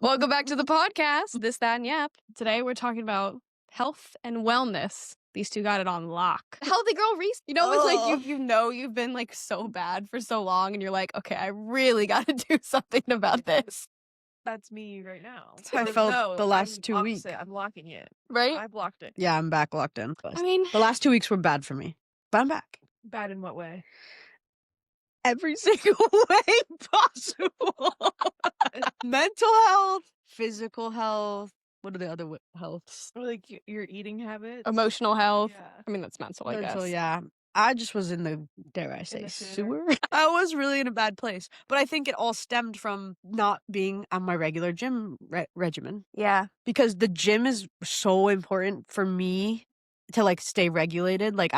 Welcome back to the podcast, This That Yap. Today we're talking about health and wellness. These two got it on lock. Healthy girl Reese. You know, it's like you've been like so bad for so long and you're like, okay, I really got to do something about this. That's me right now. That's how I felt the last 2 weeks. I'm blocking it. Right? I blocked it. Yeah, I'm back locked in. I mean, the last 2 weeks were bad for me, but I'm back. Bad in what way? Every single way possible. Mental health, physical health. What are the other healths? Or like your eating habits? emotional health. Yeah. I mean, that's mental, I Mental, guess. yeah. I just was in the, dare I say, the sewer. I was really in a bad place. But I think it all stemmed from not being on my regular gym regimen. Yeah. Because the gym is so important for me to like stay regulated. Like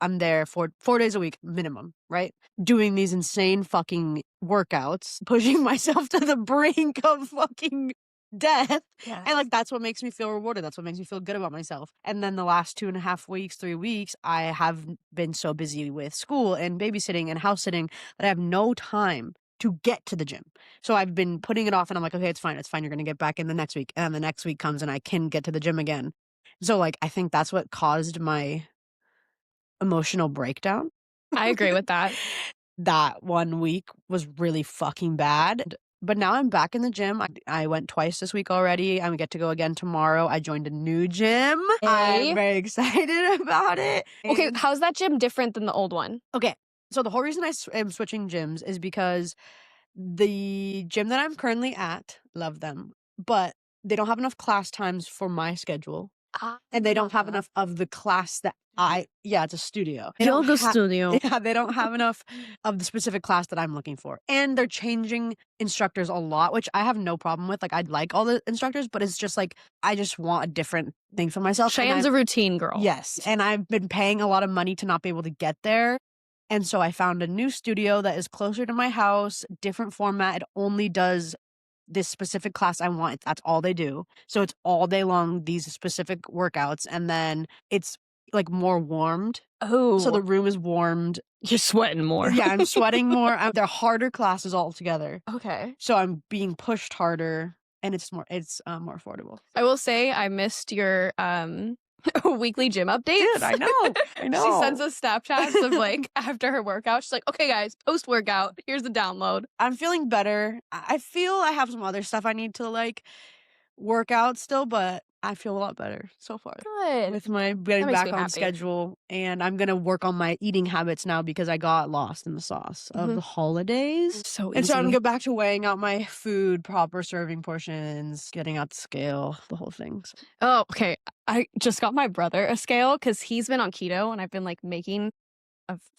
I'm there for 4 days a week minimum, right? Doing these insane fucking workouts, pushing myself to the brink of fucking death. Yeah. And like that's what makes me feel rewarded. That's what makes me feel good about myself. And then the last 2.5 weeks, 3 weeks, I have been so busy with school and babysitting and house sitting that I have no time to get to the gym. So I've been putting it off and I'm like, okay, it's fine. You're going to get back in the next week. And then the next week comes and I can get to the gym again. So like, I think that's what caused my emotional breakdown. I agree with that. That 1 week was really fucking bad. But now I'm back in the gym. I went twice this week already. I get to go again tomorrow. I joined a new gym. Hey. I'm very excited about it. Okay, And- how's that gym different than the old one? Okay. So the whole reason I am switching gyms is because the gym that I'm currently at, love them, but they don't have enough class times for my schedule. And they don't have enough of the class that it's a studio. They don't studio. Yeah, they don't have enough of the specific class that I'm looking for. And they're changing instructors a lot, which I have no problem with. Like, I'd like all the instructors, but it's just like, I just want a different thing for myself. Cheyenne's a routine girl. Yes. And I've been paying a lot of money to not be able to get there. And so I found a new studio that is closer to my house, different format. It only does this specific class I want. That's all they do. So it's all day long, these specific workouts. And then it's like more warmed. Oh. So the room is warmed. You're sweating more. Yeah, I'm sweating more. They're harder classes altogether. Okay. So I'm being pushed harder and it's more affordable. I will say I missed your weekly gym updates. Dude, I know. She sends us Snapchats of like after her workout. She's like, okay guys, post workout, here's the download. I'm feeling better. I feel I have some other stuff I need to like work out still, but I feel a lot better so far. Good. With my getting makes back me on happy. schedule. And I'm going to work on my eating habits now because I got lost in the sauce of the holidays. So And so I'm easy. going to go back to weighing out my food, proper serving portions, getting out the scale, the whole thing. Oh, okay. I just got my brother a scale because he's been on keto and I've been like making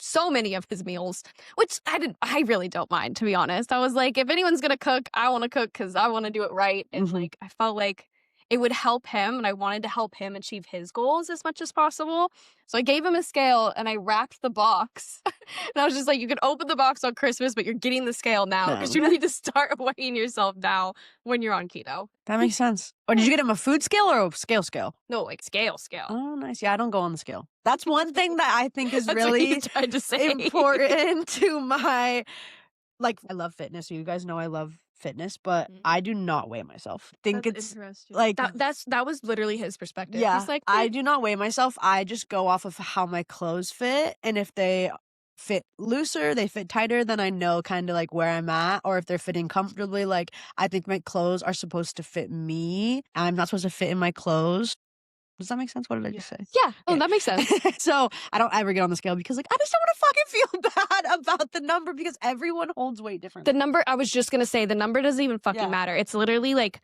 so many of his meals, which I really don't mind, to be honest. I was like, if anyone's going to cook, I want to cook because I want to do it right. And like, I felt like it would help him and I wanted to help him achieve his goals as much as possible. So I gave him a scale and I wrapped the box. And I was just like, you can open the box on Christmas, but you're getting the scale now because you need to start weighing yourself now when you're on keto. That makes sense. Or did you get him a food scale or a scale? No, like scale. Oh, nice. Yeah, I don't go on the scale. That's one thing that I think is That's what really you tried to say. important to my, like, I love fitness. You guys know I love fitness, but I do not weigh myself. Think That's it's interesting. like, That was literally his perspective. yeah, He's like, I do not weigh myself. I just go off of how my clothes fit. And if they fit looser, they fit tighter, then I know kind of like where I'm at. Or if they're fitting comfortably, like I think my clothes are supposed to fit me. I'm not supposed to fit in my clothes. Does that make sense? What did I just say? yeah, oh, that makes sense. So I don't ever get on the scale because like I just don't want to fucking feel bad about the number because everyone holds weight differently. The number, I was just going to say, the number doesn't even fucking Yeah. matter. It's literally like,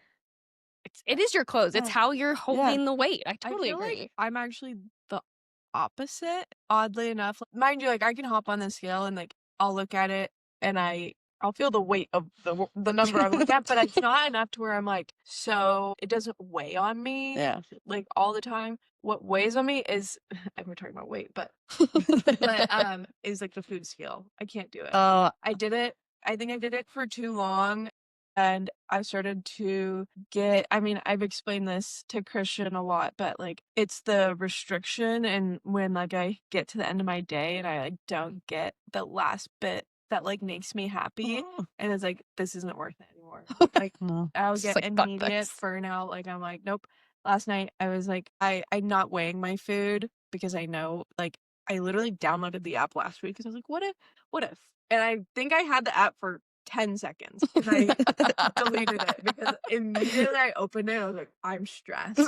it is your clothes. It's Yeah. how you're holding the weight. I I totally feel agree. like I'm actually the opposite, oddly enough. Mind you, like I can hop on the scale and like I'll look at it and I'll feel the weight of the number I'm looking at, but it's not enough to where I'm like, so it doesn't weigh on me Yeah. like all the time. What weighs on me is, and we're talking about weight, but is like the food scale. I can't do it. I think I did it for too long. And I started to get, I mean, I've explained this to Christian a lot, but like it's the restriction. And when like I get to the end of my day and I like don't get the last bit that like makes me happy. And it's like, this isn't worth it anymore. anymore. Like No. I'll It's get like, fuck immediate this. burnout. Like I'm like, nope. Last night I was like, I'm not weighing my food because I know, like, I literally downloaded the app last week because I was like, what if? And I think I had the app for 10 seconds and I deleted it because immediately I opened it. I was like, I'm stressed.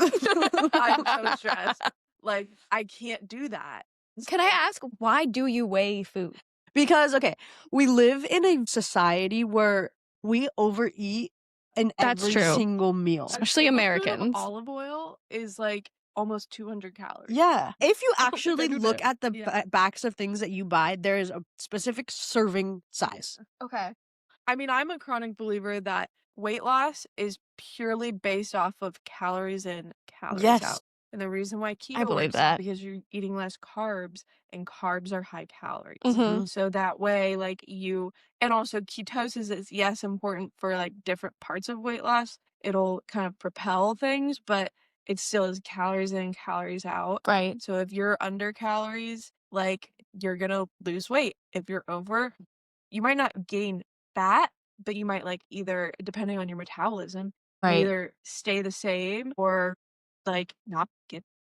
I'm so stressed. Like, I can't do that. Can I ask, why do you weigh food? Because, okay, we live in a society where we overeat in That's every true. single meal. Especially A tablespoon of Americans. olive oil is like almost 200 calories. Yeah. If you I actually do look that. at the Yeah. backs of things that you buy, there is a specific serving size. Okay. I mean, I'm a chronic believer that weight loss is purely based off of calories in, calories Yes. out. And the reason why keto I believe works that. is because you're eating less carbs, and carbs are high calories. Mhm. So that way, like, and also ketosis is, yes, important for like different parts of weight loss. It'll kind of propel things, but it still is calories in, calories out. Right. So if you're under calories, like, you're gonna lose weight. If you're over, you might not gain fat, but you might, like, either, depending on your metabolism, Right. either stay the same or like not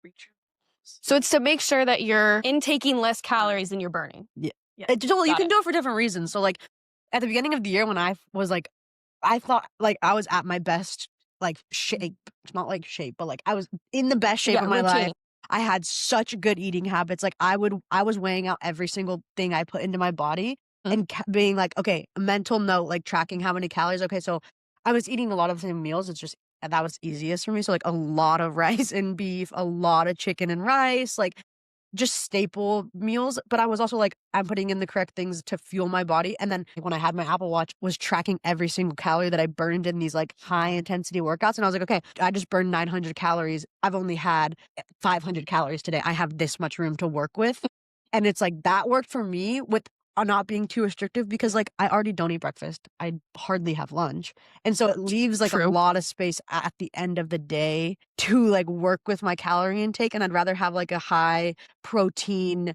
reach your goals. So it's to make sure that you're intaking less calories than you're burning. Yeah. Well, you Got can it. do it for different reasons. So, like, at the beginning of the year when I was like, I thought like I was at my best like shape. It's not like shape, but like I was in the best shape Yeah, of my routine. life. I had such good eating habits. Like I was weighing out every single thing I put into my body and being like, okay, a mental note, like tracking how many calories. Okay, so I was eating a lot of the same meals. It's just that was easiest for me. So like a lot of rice and beef, a lot of chicken and rice, like just staple meals. But I was also like, I'm putting in the correct things to fuel my body. And then when I had my Apple Watch, was tracking every single calorie that I burned in these like high intensity workouts. And I was like, okay, I just burned 900 calories. I've only had 500 calories today. I have this much room to work with. And it's like that worked for me with not being too restrictive because like I already don't eat breakfast. I hardly have lunch. And so it leaves like True. a lot of space at the end of the day to like work with my calorie intake. And I'd rather have like a high protein,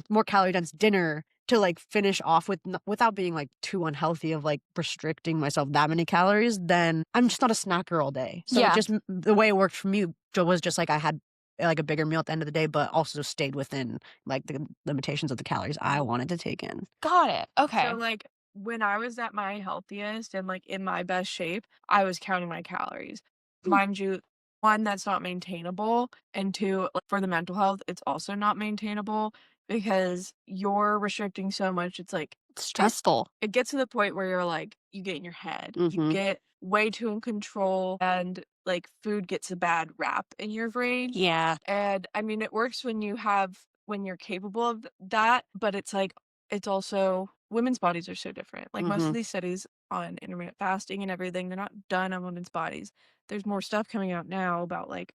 more calorie dense dinner to like finish off with without being like too unhealthy of like restricting myself that many calories. Then I'm just not a snacker all day. So Yeah. it just the way it worked for me was just like I had like a bigger meal at the end of the day, but also stayed within like the limitations of the calories I wanted to take in. Got it. Okay. So like when I was at my healthiest and like in my best shape, I was counting my calories. Mind you, one, that's not maintainable, and two, like, for the mental health, it's also not maintainable because you're restricting so much. It's like Stressful. it gets to the point where you're like, you get in your head, you Mhm. get way too in control, and like food gets a bad rap in your brain. Yeah. And I mean, it works when you're capable of that, but it's like, it's also, women's bodies are so different. Like most of Mhm. these studies on intermittent fasting and everything, they're not done on women's bodies. There's more stuff coming out now about like,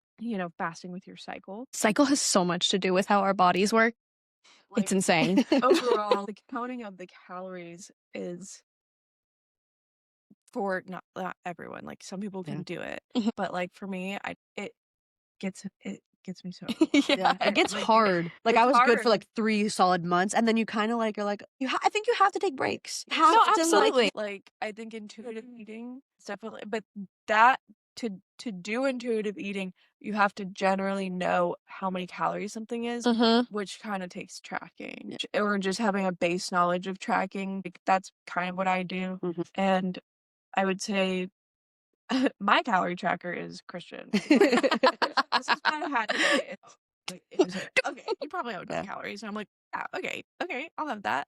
fasting with your cycle. Cycle has so much to do with how our bodies work. Like, It's insane. overall, the counting of the calories is for not everyone. Like some people can Yeah. do it, Mhm. but like for me, it gets me so. Yeah, it gets Like, hard. Like it's I was good for hard. like 3 solid months, and then you kind of like are like I think you have to take breaks. No, Have to, like- absolutely. Like I think intuitive eating is definitely, but that to do intuitive eating, you have to generally know how many calories something is, Mm-hmm. which kind of takes tracking, or just having a base knowledge of tracking. Like, that's kind of what I do, Mhm. and I would say my calorie tracker is Christian. This is what I had today. It's like, it was like, okay, you probably have enough Yeah. calories. And I'm like, ah, okay, I'll have that.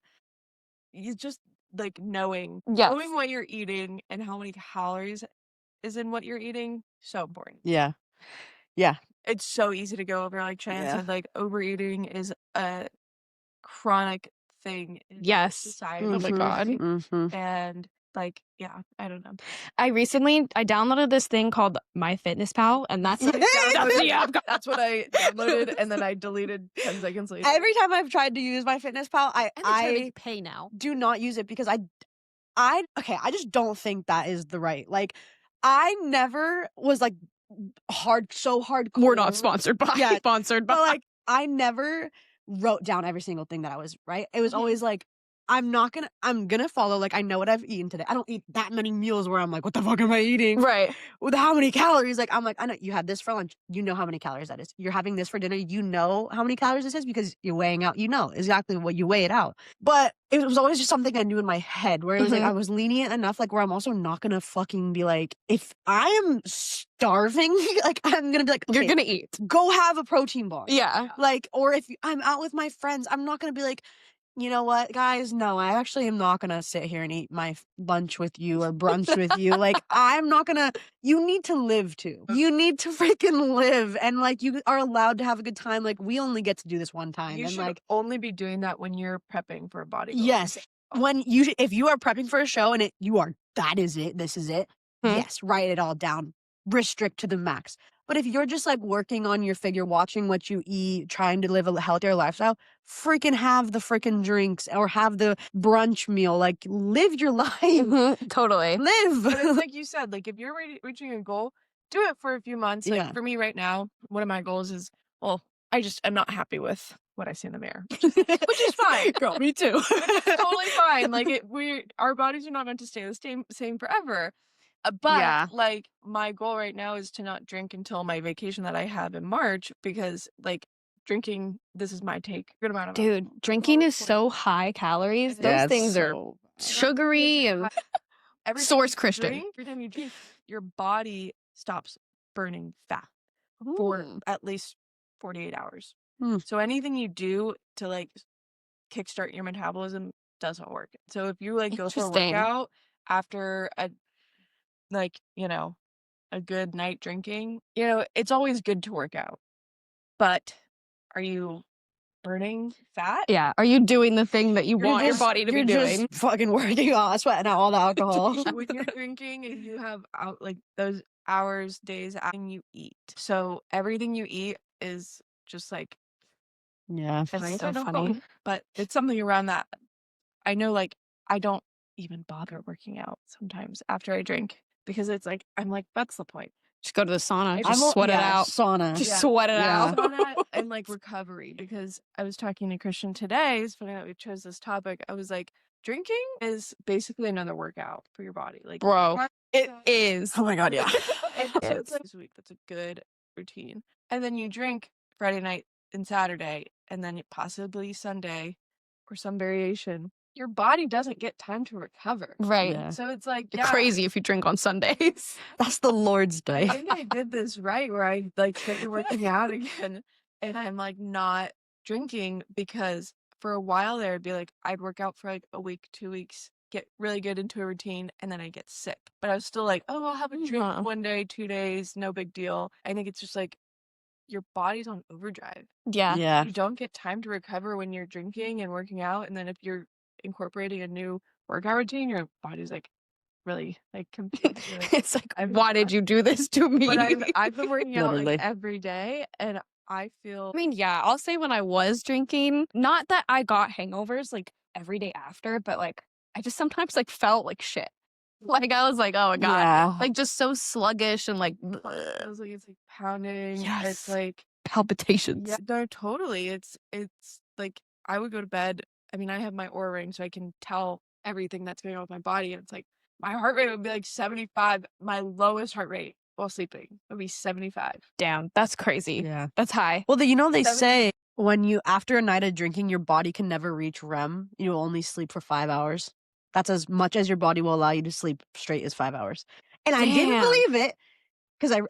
You just like knowing Yes. what you're eating and how many calories is in what you're eating, so important. Yeah. Yeah. It's so easy to go over, like Cheyenne said, like overeating is a chronic thing in Yes. society. Oh my God. Mhm. And like, yeah, I don't know. I downloaded this thing called MyFitnessPal, and that's the app. That's what I downloaded, and then I deleted 10 seconds later. Every time I've tried to use MyFitnessPal, I pay now. do not use it because I just don't think that is the right. Like I never was like hardcore. We're not sponsored by. Yeah, Sponsored by. but like I never wrote down every single thing that I was right. It was always like I'm gonna follow, like, I know what I've eaten today. I don't eat that many meals where I'm like, what the fuck am I eating? Right. With how many calories? Like, I'm like, I know you had this for lunch. You know how many calories that is. You're having this for dinner. You know how many calories this is because you're weighing out. You know exactly what you weigh it out. But it was always just something I knew in my head where it was like, I was lenient enough, like, where I'm also not gonna fucking be like, if I am starving, like, I'm gonna be like, You're okay, gonna eat. go have a protein bar. Yeah. Like, or if I'm out with my friends, I'm not gonna be like, you know what, guys? No, I actually am not gonna sit here and eat my lunch with you or brunch with you. Like, I'm not gonna. You need to live too. You need to freaking live, and like, you are allowed to have a good time. Like, we only get to do this one time, You and should like, only be doing that when you're prepping for a body goal. yes, if you are prepping for a show and that is it, this is it. Yes, write it all down, restrict to the max. But if you're just like working on your figure, watching what you eat, trying to live a healthier lifestyle, freaking have the freaking drinks or have the brunch meal. Like, live your life. Totally. Live. But it's like you said, like if you're reaching a goal, do it for a few months. Like Yeah. for me right now, one of my goals is, well, I'm not happy with what I see in the mirror, which is fine. Girl, me too. Totally fine. Like our bodies are not meant to stay the same forever. But Yeah. like my goal right now is to not drink until my vacation that I have in March because like drinking, this is my take. Good amount of Dude, drinking is so high calories. Those things are sugary and source Christian. Every time you drink, your body stops burning fat for at least 48 hours. So anything you do to like kickstart your metabolism doesn't work. So if you like go for a workout after a a good night drinking, it's always good to work out. But are you burning fat? Yeah. Are you doing the thing that you want your body to be doing? Just fucking working on sweating out all the alcohol. When you're drinking and you have like those hours, days after you eat. So everything you eat is just like, Yeah. That's so funny. but it's something around that. I know, like, I don't even bother working out sometimes after I drink because it's like, I'm like, that's the point. Just go to the sauna. I'm Just sweat it out. Sauna. Just sweat it out. Sauna and like recovery, because I was talking to Christian today. It's funny that we chose this topic. I was like, drinking is basically another workout for your body. Like, Bro, it is. Oh my God, yeah. so it's like this week. That's a good routine. And then you drink Friday night and Saturday, and then possibly Sunday or some variation. Your body doesn't get time to recover. Right. Yeah. So it's like, You're crazy if you drink on Sundays. That's the Lord's I day. think I did this right where I like started working out again, and I'm like not drinking because for a while there, it'd be like I'd work out for like a week, 2 weeks, get really good into a routine, and then I get sick. But I was still like, oh, I'll have a drink 1 day, 2 days, no big deal. I think it's just like your body's on overdrive. Yeah. Yeah. You don't get time to recover when you're drinking and working out, and then if you're incorporating a new workout routine, your body's like really like confused. Like, It's like, why did you do this to me? but I've been working out Literally. like every day, and I feel. I mean, yeah, I'll say when I was drinking, not that I got hangovers like every day after, but like I just sometimes like felt like shit. Like I was like, oh my God. Yeah. Like just so sluggish and like It feels like it's like pounding. Yes. It's like palpitations. yeah, no, totally. It's like I would go to bed. I mean, I have my Oura ring, so I can tell everything that's going on with my body, and it's like my heart rate would be like 75. My lowest heart rate while sleeping would be 75. Damn, that's crazy. Yeah. That's high. Well, they 70 say when after a night of drinking, your body can never reach REM. You'll only sleep for 5 hours. That's as much as your body will allow you to sleep straight as 5 hours. And I didn't Damn. believe it because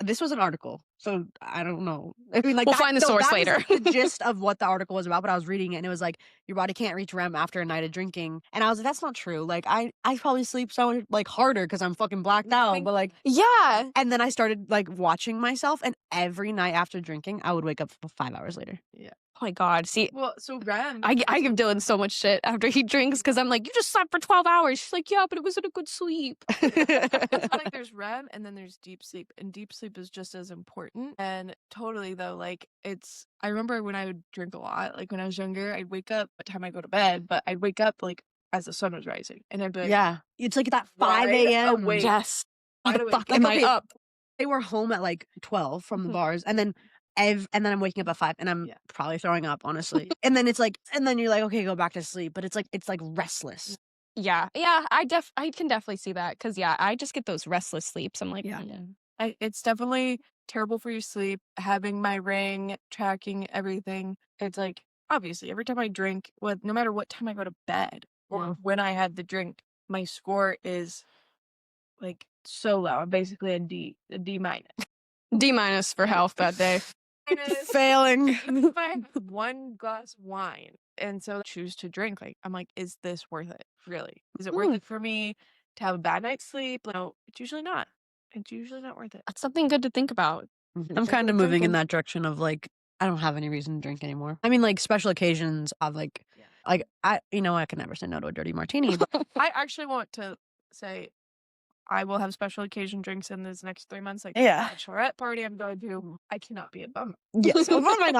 this was an article. So I don't know. I mean, like We'll find the source that was, later. like, the gist of what the article was about, but I was reading it and it was like your body can't reach REM after a night of drinking. And I was like, that's not true. Like I probably sleep so like harder because I'm fucking blacked out. But like Yeah. and then I started like watching myself, and every night after drinking, I would wake up 5 hours later. Yeah. Oh my God. See, Well, so REM. I give Dylan so much shit after he drinks because I'm like, you just slept for 12 hours. She's like, yeah, but it wasn't a good sleep. It's like there's REM and then there's deep sleep, and deep sleep is just as important. And totally though, like I remember when I would drink a lot, like when I was younger, I'd wake up by the time I go to bed, but I'd wake up like as the sun was rising, and I'd be like, Yeah. It's like that 5 wide a.m. awake. Yes. Why Wide the awake. fuck Like, am okay, I up? They were home at like 12 from the bars, and then and then I'm waking up at 5 and I'm probably throwing up, honestly. And then it's like, and then you're like, okay, go back to sleep. But it's like restless. Yeah. I can definitely see that. Cause I just get those restless sleeps. I'm like, It's definitely terrible for your sleep. Having my ring, tracking everything. It's like, obviously, every time I drink, no matter what time I go to bed or when I had the drink, my score is like so low. I'm basically a D minus. D minus for health that day. Failing. If I have one glass of wine and so I choose to drink, like, I'm like, is this worth it? Really? Is it worth it for me to have a bad night's sleep? No, it's usually not. It's usually not worth it. That's something good to think about. I'm kind of moving in that direction of like, I don't have any reason to drink anymore. I mean, like special occasions of like I can never say no to a dirty martini. But I actually want to say I will have special occasion drinks in this next 3 months. Like bachelorette party I'm going to. I cannot be a bummer. Yes. No, I'm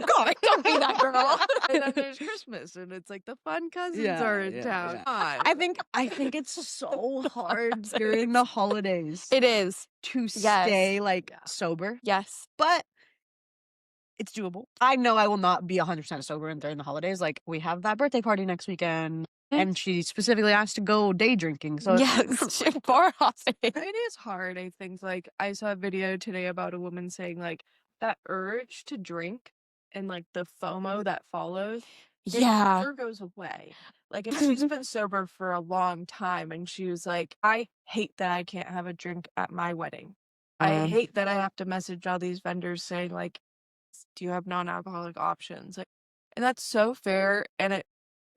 going. Don't be that girl. And then there's Christmas and it's like the fun cousins are in town. I think it's so hard during the holidays. It is. To stay like sober. Yes. But it's doable. I know I will not be 100% sober during the holidays. Like we have that birthday party next weekend. And she specifically asked to go day drinking. So yes, for holidays. It is hard. I think like I saw a video today about a woman saying like that urge to drink and like the FOMO that follows. It never goes away. Like if she's been sober for a long time and she was like, I hate that I can't have a drink at my wedding. I hate that I have to message all these vendors saying like, do you have non-alcoholic options? Like, and that's so fair. And it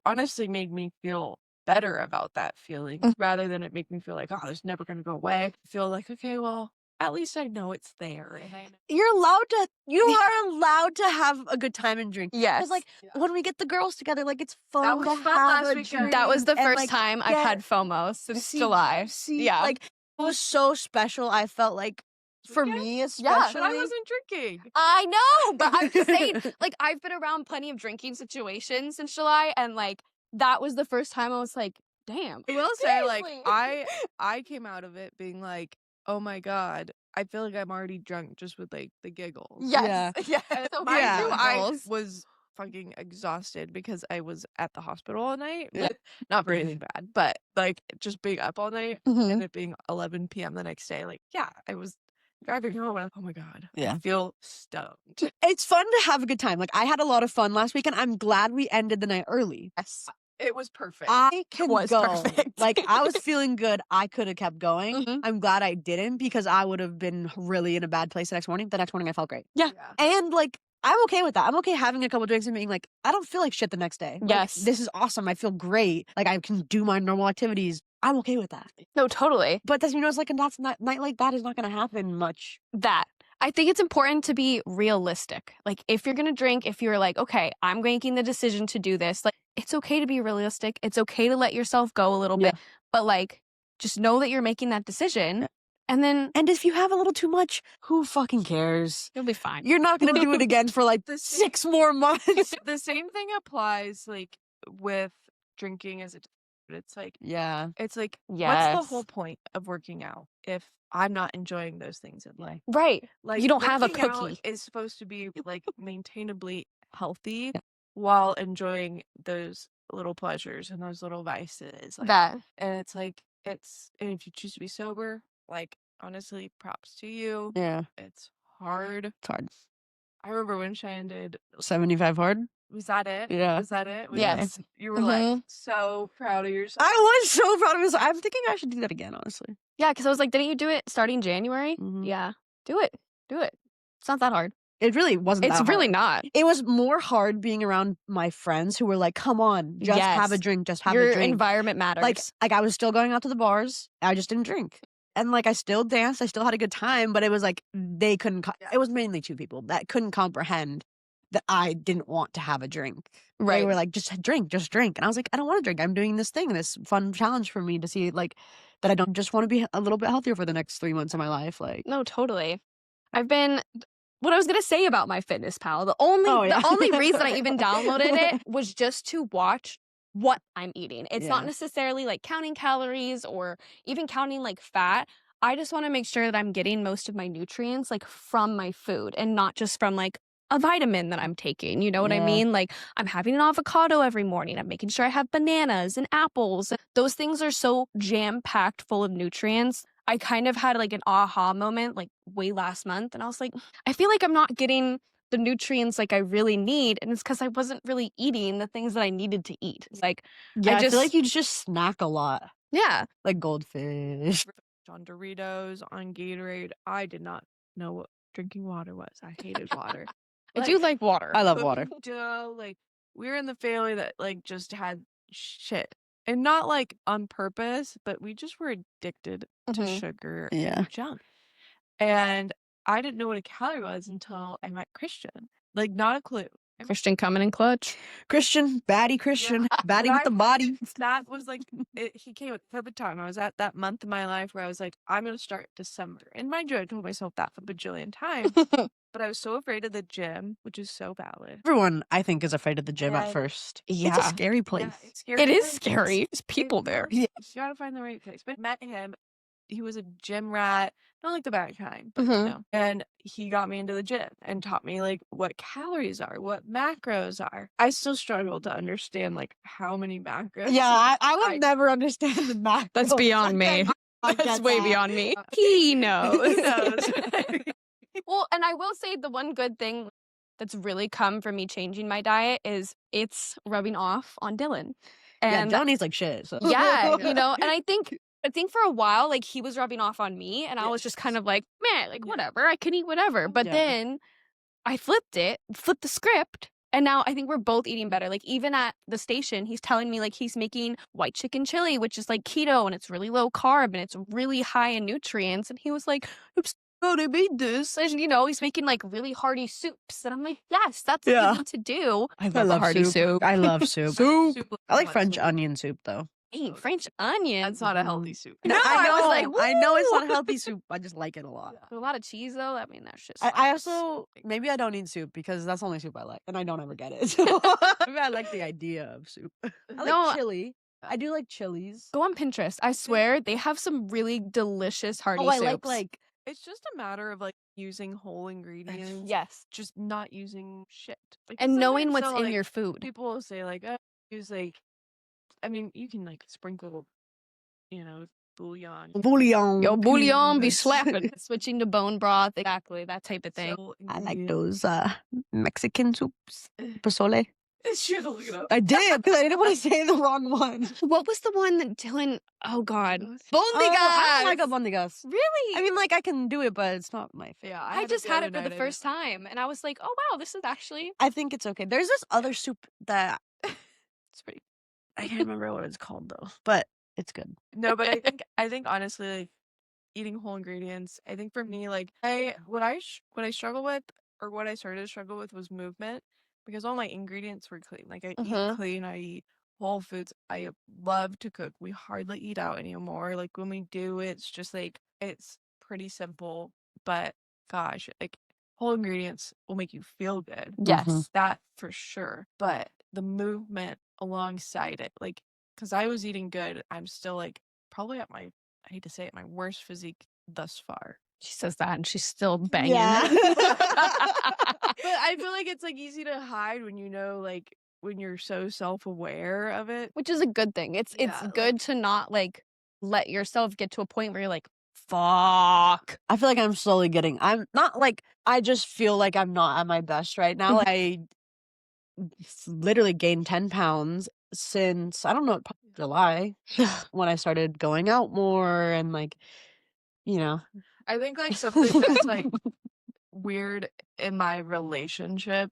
honestly made me feel better about that feeling rather than it make me feel like, oh, it's never going to go away. I feel like, okay, well, at least I know it's there. And you are allowed to have a good time and drink. Yes. Because like when we get the girls together, like it's fun. That was fun last weekend. That was the first time I've had FOMO since July. Like it was so special. I felt like for me especially. Yeah, but I wasn't drinking. I know, but I'm just saying, like I've been around plenty of drinking situations since July, and like that was the first time I was like, damn. I will say, like I came out of it being like, oh my god, I feel like I'm already drunk just with like the giggles. Yes. Yeah. So I was fucking exhausted because I was at the hospital all night. Not for anything bad, but like just being up all night and it being 11 p.m. the next day. Like, I was driving home and oh my god, I feel stoned. It's fun to have a good time. Like I had a lot of fun last weekend. I'm glad we ended the night early. Yes. It was perfect. It was perfect. Like I was feeling good. I could have kept going. I'm glad I didn't because I would have been really in a bad place the next morning. The next morning I felt great. Yeah. And like I'm okay with that. I'm okay having a couple drinks and being like, I don't feel like shit the next day. Yes. Like, this is awesome. I feel great. Like I can do my normal activities. I'm okay with that. No, totally. But that's, it's like, and that's not, night like that is not going to happen much. I think it's important to be realistic. Like if you're going to drink, if you're like, okay, I'm making the decision to do this, like it's okay to be realistic. It's okay to let yourself go a little bit, but like just know that you're making that decision. And if you have a little too much, who fucking cares? You'll be fine. You're not going to do it again for like 6 more months. The same thing applies like with drinking as it's like, it's like, what's the whole point of working out if I'm not enjoying those things in life? Right. Like you don't have a working cookie. out is supposed to be like maintainably healthy while enjoying those little pleasures and those little vices. Like, and it's like, and if you choose to be sober, like honestly, props to you. Yeah. It's hard. It's hard. I remember when Cheyenne did 75 hard. Was that it? Yeah. Was that it? Yes. You were like so proud of yourself. I was so proud of myself. I'm thinking I should do that again, honestly. Yeah, because I was like, didn't you do it starting January? Yeah. Do it. It's not that hard. It really wasn't that hard. It's really not. It was more hard being around my friends who were like, come on, just have a drink, just have a drink. Your environment matters. Like I was still going out to the bars. I just didn't drink. And like I still danced. I still had a good time. But it was like they couldn't. It was mainly 2 people that couldn't comprehend that I didn't want to have a drink. Right. They were like, just drink. And I was like, I don't want to drink. I'm doing this thing, this fun challenge for me to see like that I don't just want to be a little bit healthier for the next 3 months of my life. Like, no, totally. What I was gonna say about MyFitnessPal, the only reason I even downloaded it was just to watch what I'm eating. It's not necessarily like counting calories or even counting like fat. I just want to make sure that I'm getting most of my nutrients like from my food and not just from like a vitamin that I'm taking. You know what I Yeah. mean? Like I'm having an avocado every morning. I'm making sure I have bananas and apples. Those things are so jam-packed full of nutrients. I kind of had like an aha moment like way last month, and I was like, I feel like I'm not getting the nutrients like I really need, and it's because I wasn't really eating the things that I needed to eat. It's like Yeah, I just feel like you just snack a lot. yeah. Like goldfish. On Doritos, on Gatorade. I did not know what drinking water was. I hated water. I do like water. I love water. Dough, like we were in the family that like just had shit. And not like on purpose, but we just were addicted to Mhm. sugar Yeah. and junk. And I didn't know what a calorie was until I met Christian. Like not a clue. Christian coming in clutch. Christian, baddie Christian, baddie And with the body. That was like he came at the perfect time. I was at that month in my life where I was like, I'm gonna start December. And mind you, I told myself that a bajillion times. But I was so afraid of the gym, which is so valid. Everyone, I think, is afraid of the gym at And- first. Yeah. It's a scary place. Yeah, it's scary. It is place. scary. There's people there. You gotta find the right place. But I met him. He was a gym rat, not like the bad kind, but you Mhm. know. And he got me into the gym and taught me like what calories are, what macros are. I still struggle to understand like how many macros. Yeah, I would never understand the macros. That's beyond me. That's way beyond me. He knows. He knows. Well, and I will say the one good thing that's really come from me changing my diet is it's rubbing off on Dylan. Yeah, And Johnny's like shit. So. yeah, you know, and I think for a while, like he was rubbing off on me and I was just kind of like, man, like whatever, I can eat whatever. But Yeah. then I flipped the script. And now I think we're both eating better. Like even at the station, he's telling me like he's making white chicken chili, which is like keto and it's really low carb and it's really high in nutrients. And he was like, oops, oh, they made this. And you know, he's making like really hearty soups. And I'm like, yes, that's what Yeah. you need to do. I love hearty soup. I love soup. Soup. I like French onion soup though. Hey, French onion. That's not a healthy soup. No, I know. I was like, I know it's not woo! healthy soup. I just like it a lot. A lot of cheese though. I mean, that shit's I fine. also maybe I don't eat soup because that's the only soup I like, and I don't ever get it. So maybe I like the idea of soup. I like No. chili. I do like chilies. Go on Pinterest. I swear they have some really delicious hearty Oh, I soups. like It's just a matter of like using whole ingredients. yes, Just not using shit. Like, and knowing sometimes what's they'll, in like, your food. People will say like, use like, I mean, you can like sprinkle, you know, bouillon. bouillon. Yo, bouillon be Yes. slapping. Switching to bone broth, exactly that type of thing. So I like ingredients. those Mexican soups. Pozole. Shit, look it up. I did because I didn't want to say the wrong one. What was the one that Dylan? Oh God, Bondigas? I don't like albondigas. Really? I mean, like I can do it, but it's not my favorite. Yeah, I just had it for the first time, and I was like, oh wow, this is actually I think it's okay. There's this other soup that It's pretty. I can't remember what it's called though, but it's good. No, but I think honestly, like eating whole ingredients. I think for me, like what I struggle with, or what I started to struggle with, was movement, because all my ingredients were clean. Like I eat clean, I eat whole foods. I love to cook. We hardly eat out anymore. Like when we do, it's just like it's pretty simple. But gosh, like whole ingredients will make you feel good. yes. Mhm. That for sure. But the movement alongside it, like, because I was eating good, I'm still like probably at my, I hate to say it, my worst physique thus far. She says that, and she's still banging. Yeah. But I feel like it's like easy to hide when you know, like when you're so self-aware of it. Which is a good thing. It's Yeah, good to not like let yourself get to a point where you're like, fuck. I feel like I'm slowly getting. I'm not like. I just feel like I'm not at my best right now. Like, I literally gained 10 pounds since I don't know, probably July when I started going out more and like, you know. I think like something that's like weird in my relationship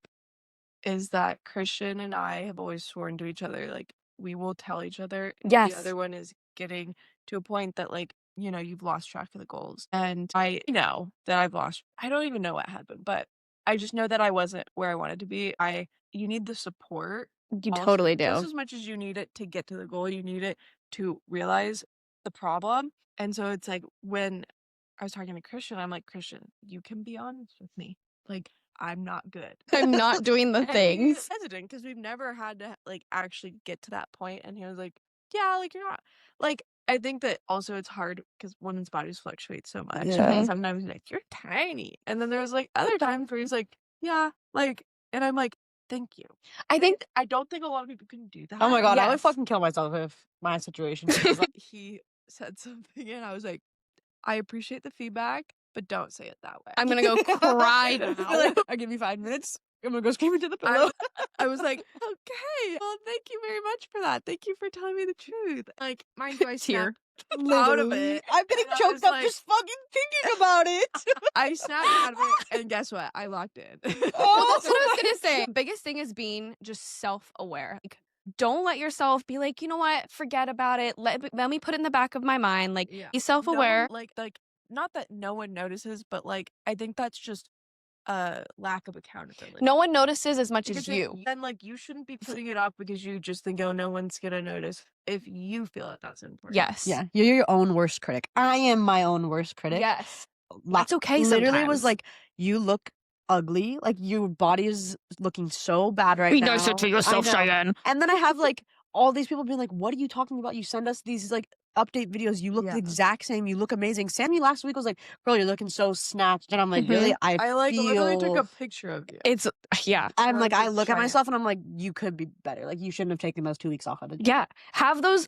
is that Christian and I have always sworn to each other, like we will tell each other if Yes. the other one is getting to a point that like, you know, you've lost track of the goals. And I know that I don't even know what happened, but I just know that I wasn't where I wanted to be. You need the support. You Also, totally do. just as much as you need it to get to the goal, you need it to realize the problem. And so it's like when I was talking to Christian, I'm like, Christian, you can be honest with me. Like, I'm not good. I'm not doing the And he things. was hesitant because we've never had to like actually get to that point. And he was like, yeah, like you're not like, I think that also it's hard because women's bodies fluctuate so much. Yeah. And sometimes he's like, you're tiny. And then there's like other times where he's like, yeah, like, and I'm like, thank you. I think I don't think a lot of people can do that. Oh my god, I would Yes. fucking kill myself if my situation was like, He said something and I was like, I appreciate the feedback, but don't say it that way. I'm gonna go cry now. like, I'll give you 5 minutes. I'm gonna go scream into the pillow. I was like, okay, well, thank you very much for that. Thank you for telling me the truth. Like, mind you, I Tear. snapped out of Literally. it. I'm getting And I choked was up like- just fucking thinking about it. I snapped out of it, and guess what? I locked in. Well, that's what I was gonna say. Biggest thing is being just self-aware. Like, don't let yourself be like, you know what, forget about it. Let me put it in the back of my mind. Like, Yeah. be self-aware. No one, like, not that no one notices, but like, I think that's just a lack of accountability. No one notices as much Because as you. then, like, you shouldn't be putting it up because you just think, oh, no one's gonna notice if you feel that that's important. Yes. Yeah, you're your own worst critic. I am my own worst critic. Yes. La- That's okay Literally was sometimes. like, you look ugly. Like, your body is looking so bad right now. I know. Cheyenne. And then I have like all these people being like, what are you talking about? You send us these like update videos. You look Yeah. the exact same. You look amazing. Sammy last week was like, girl, you're looking so snatched. And I'm like, really? I like literally took feel... a picture of you. It's, yeah. I'm like, I Like, look at try it. myself and I'm like, you could be better. Like, you shouldn't have taken those 2 weeks off of it. Yeah. Have those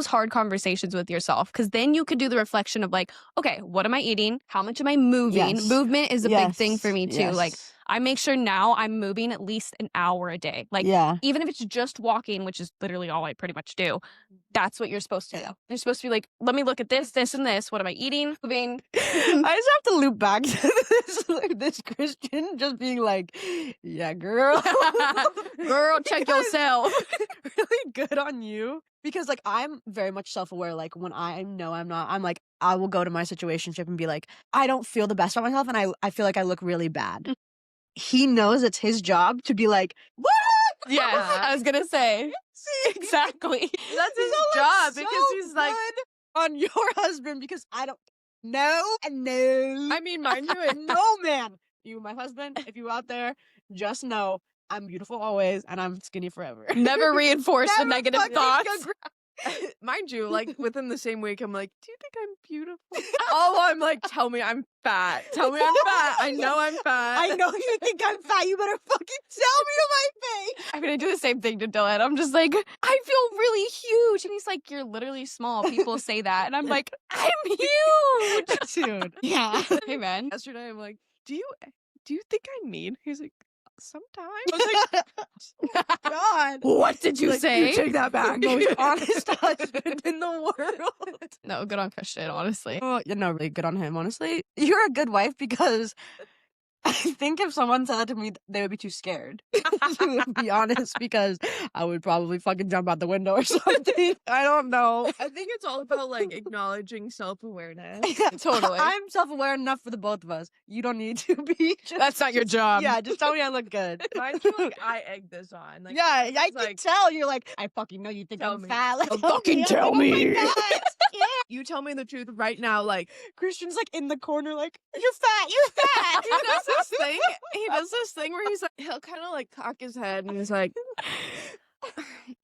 hard conversations with yourself, because then you could do the reflection of like, okay, what am I eating? How much am I moving? Yes. Movement is a big thing for me too. Yes. Like, I make sure now I'm moving at least an hour a day. Like, yeah. even if it's just walking, which is literally all I pretty much do, that's what you're supposed to do. You're supposed to be like, let me look at this, this, and this. What am I eating? Moving. I just have to loop back to this Christian just being like, yeah, girl. Girl, check yourself. Really good on you. Because like, I'm very much self-aware. Like, when I know I'm not, I'm like, I will go to my situationship and be like, I don't feel the best about myself and I feel like I look really bad. He knows it's his job to be like, what? Yes, I was gonna say. Exactly. That's his You look job so because he's like, good on your husband because I don't know and no. I mean, mind you, it, No, man. You, my husband, if you out there, just know I'm beautiful always and I'm skinny forever. Never reinforce the Never negative fucking thoughts. mind you, like within the same week, I'm like, do you think I'm beautiful? Oh, I'm like, tell me I'm fat. Tell me I'm fat. I know I'm fat. I know you think I'm fat. You better fucking tell me to my face. I mean, I do the same thing to Dylan. I'm just like, I feel really huge. And he's like, you're literally small. People say that. And I'm like, I'm huge. Dude. Yeah. Hey, man. Yesterday, I'm like, do you think I'm mean? He's like, sometimes. I was like, God. What did you like, say? You take that back. Most honest husband in the world. No, good on Christian, honestly. Oh, you know, really good on him, honestly. You're a good wife because I think if someone said that to me, they would be too scared. To be honest, because I would probably fucking jump out the window or something. I don't know. I think it's all about like acknowledging self-awareness. Totally. I'm self-aware enough for the both of us. You don't need to be. That's not your job. Yeah, just tell me I look good. Mind you, like, I egged this on. Like, Yeah, I can like, tell. You're like, I fucking know you think tell I'm me. fat. Like, Don't fucking tell I'm like, me. "Oh my God." Yeah. you tell me the truth right now. Like, Christian's like in the corner, like, you're fat, you're fat. he does this thing. He does this thing where he's like, he'll kind of like cock his head and he's like,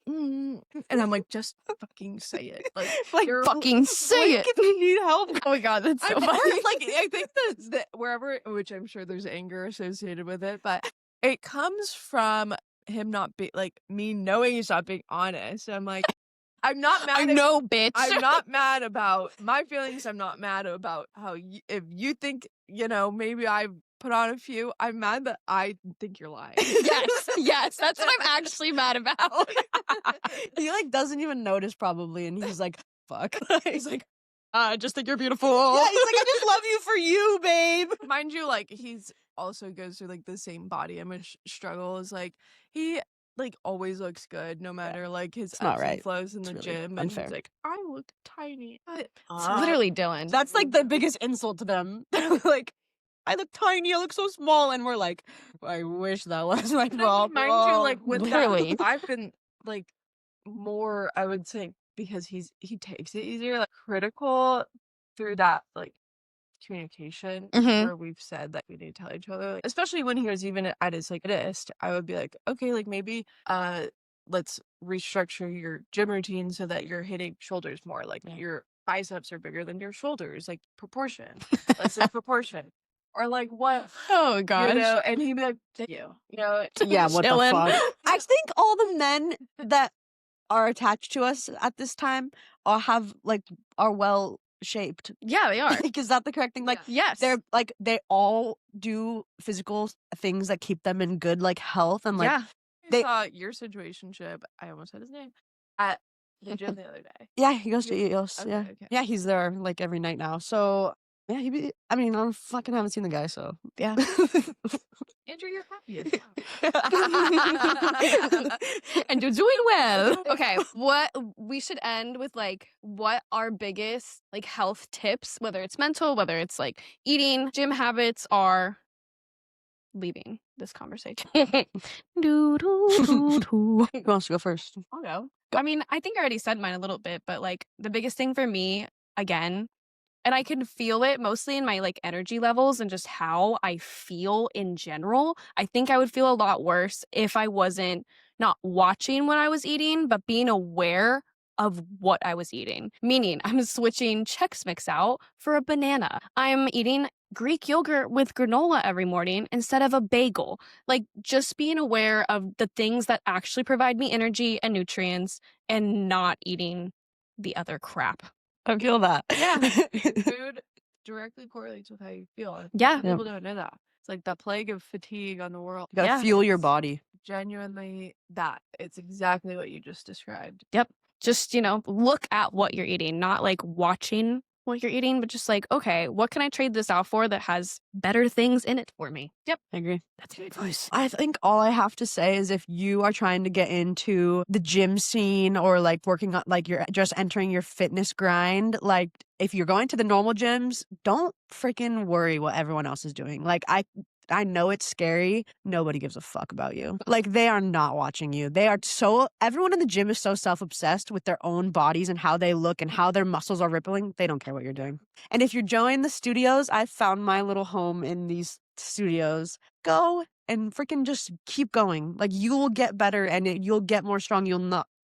and I'm like, just fucking say it. Like, you're Fucking say it. If you need help. Oh my God, that's so I'm funny. like, I think that wherever, which I'm sure there's anger associated with it, but it comes from him not being like me knowing he's not being honest. I'm like, I'm not mad. I at- know, bitch. I'm not mad about my feelings. I'm not mad about how if you think, you know, maybe I put on a few. I'm mad that I think you're lying. Yes, that's what I'm actually mad about. He like doesn't even notice probably, and he's like, fuck. He's like, I just think you're beautiful. Yeah, he's like, I just love you for you, babe. Mind you, like he's also goes through like the same body image struggle as like he like always looks good no matter like his It's not ebbs right. and flows in It's the really gym. And unfair. he's like, I look tiny. It's literally Dylan. That's like the biggest insult to them. They're like, I look tiny, I look so small, and we're like, I wish that was my problem. Mind you, like with Literally. that, I've been like more, I would say, because he takes it easier, like critical through that like communication Mhm. where we've said that we need to tell each other, like, especially when he was even at his like I would be like, okay, like maybe let's restructure your gym routine so that you're hitting shoulders more. Like your biceps are bigger than your shoulders, like proportion. Let's say proportion. Or like what? Oh gosh. You know, and he'd be like, thank you. You know, Yeah, what the Chillin'. fuck? I think all the men that are attached to us at this time are well shaped. Yeah, they are. Like, is that the correct thing? Like, Yes. they all do physical things that keep them in good like health and like yeah. I saw your situationship. I almost said his name at the gym the other day. yeah, he goes to You- EOS. okay, Yeah, okay. yeah, he's there like every night now. So yeah, I mean, I fucking haven't seen the guy, so Yeah. Andrew, you're happy as And you're doing well. Okay, what we should end with like what our biggest like health tips, whether it's mental, whether it's like eating, gym habits are leaving this conversation. Who wants to go first? I'll go. I mean, I think I already said mine a little bit, but like the biggest thing for me, again, and I can feel it mostly in my like energy levels and just how I feel in general. I think I would feel a lot worse if I wasn't not watching what I was eating, but being aware of what I was eating. Meaning I'm switching Chex Mix out for a banana. I'm eating Greek yogurt with granola every morning instead of a bagel. Like just being aware of the things that actually provide me energy and nutrients and not eating the other crap. I feel that. Yeah. Food directly correlates with how you feel. And Yeah. people don't know that. It's like the plague of fatigue on the world. You gotta Yeah. fuel your It's body. Genuinely that. It's exactly what you just described. Just, you know, look at what you're eating, not like watching what you're eating, but just like, okay, what can I trade this out for that has better things in it for me? Yep. I agree. That's good advice. I think all I have to say is if you are trying to get into the gym scene or like working on like you're just entering your fitness grind, like if you're going to the normal gyms, don't freaking worry what everyone else is doing. Like I know it's scary. Nobody gives a fuck about you. Like they are not watching you. Everyone in the gym is so self-obsessed with their own bodies and how they look and how their muscles are rippling. They don't care what you're doing. And if you're joining the studios, I found my little home in these studios. Go and freaking just keep going. Like you will get better and you'll get more strong.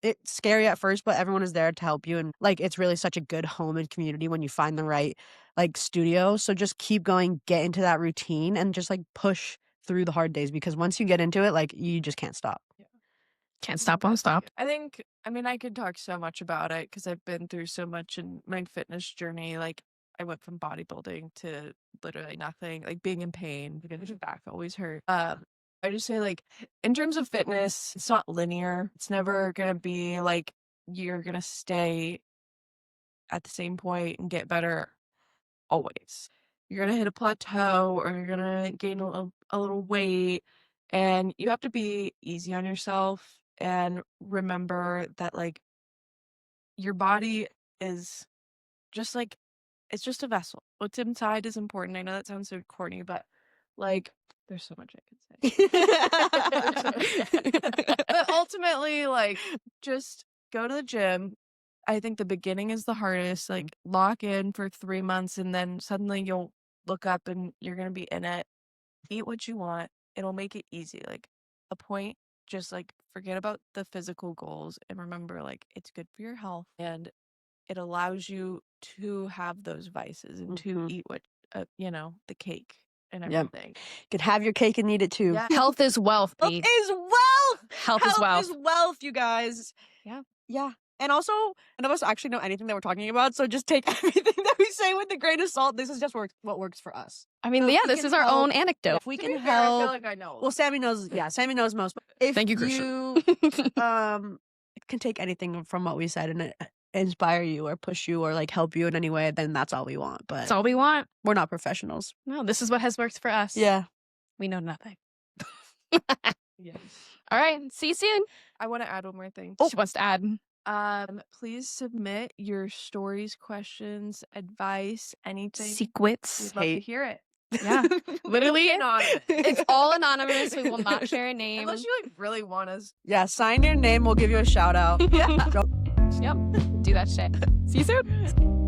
It's scary at first, but everyone is there to help you. And like, it's really such a good home and community when you find the right like studio. So just keep going, get into that routine and just like push through the hard days because once you get into it, like you just can't stop. Can't stop, won't stop. I mean, I could talk so much about it because I've been through so much in my fitness journey. Like I went from bodybuilding to literally nothing, like being in pain because your back always hurt. I just say like in terms of fitness, it's not linear. It's never gonna be like you're gonna stay at the same point and get better always. You're gonna hit a plateau or you're gonna gain a little weight, and you have to be easy on yourself and remember that like your body is just like it's just a vessel. What's inside is important. I know that sounds so corny, but like there's so much I could say. But ultimately, like just go to the gym. I think the beginning is the hardest. Like lock in for 3 months and then suddenly you'll look up and you're gonna be in it. Eat what you want. It'll make it easy. Like a point, just like forget about the physical goals and remember like it's good for your health and it allows you to have those vices and to eat what the cake and everything. You can have your cake and eat it too. Yeah. Health is wealth. Health Bea. is wealth. Health is wealth. is wealth, you guys. Yeah. Yeah. And also, none of us actually know anything that we're talking about, so just take everything that we say with a grain of salt. This is just what works for us. I mean, So yeah, if we this can is our help- own anecdote. If we To can be fair, I feel help, like I know. well, Sammy knows. Yeah, Sammy knows most. But if Thank you, you can take anything from what we said and inspire you or push you or like help you in any way, then that's all we want. But That's all we want. we're not professionals. No, this is what has worked for us. Yeah. We know nothing. Yes. All right. See you soon. I want to add one more thing. She wants to add. Please submit your stories, questions, advice, anything. Secrets. We'd love to hear it. Yeah. Literally, Anonymous. it's all anonymous. We will not share a name. Unless you like really want us. Yeah. Sign your name. We'll give you a shout out. Yeah. Yep. Do that shit. See you soon.